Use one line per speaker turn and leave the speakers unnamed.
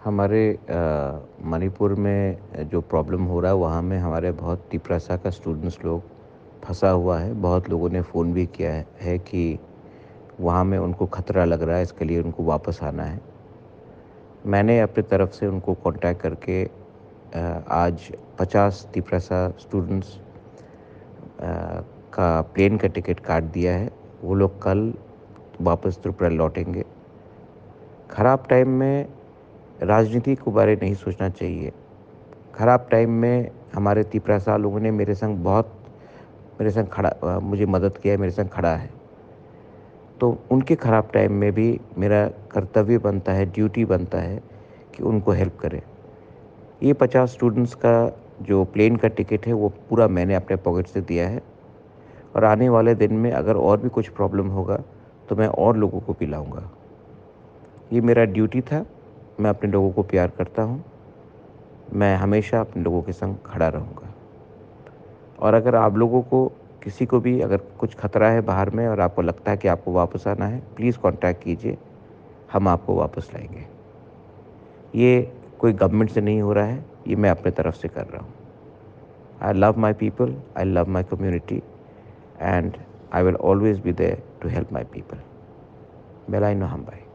हमारे मणिपुर में जो प्रॉब्लम हो रहा है वहाँ में हमारे बहुत तिपरासा का स्टूडेंट्स लोग फंसा हुआ है। बहुत लोगों ने फ़ोन भी किया है कि वहाँ में उनको खतरा लग रहा है, इसके लिए उनको वापस आना है। मैंने अपनी तरफ से उनको कांटेक्ट करके आज 50 तिपरासा स्टूडेंट्स का प्लेन का टिकट काट दिया है। वो लोग कल वापस त्रिपुरा लौटेंगे। ख़राब टाइम में राजनीति के बारे नहीं सोचना चाहिए। ख़राब टाइम में हमारे तिपरासा लोगों ने मेरे संग मुझे मदद किया है, मेरे संग खड़ा है। तो उनके ख़राब टाइम में भी मेरा कर्तव्य बनता है, ड्यूटी बनता है कि उनको हेल्प करें। ये 50 स्टूडेंट्स का जो प्लेन का टिकट है वो पूरा मैंने अपने पॉकेट से दिया है, और आने वाले दिन में अगर और भी कुछ प्रॉब्लम होगा तो मैं और लोगों को भी लाऊँगा। ये मेरा ड्यूटी था। मैं अपने लोगों को प्यार करता हूँ। मैं हमेशा अपने लोगों के संग खड़ा रहूँगा। और अगर आप लोगों को किसी को भी अगर कुछ खतरा है बाहर में और आपको लगता है कि आपको वापस आना है, प्लीज़ कॉन्टैक्ट कीजिए, हम आपको वापस लाएँगे। ये कोई गवर्नमेंट से नहीं हो रहा है, ये मैं अपने तरफ से कर रहा हूँ। I love my people, I love my community, and I will always be there to help my people. बेलाइन हम्बाई।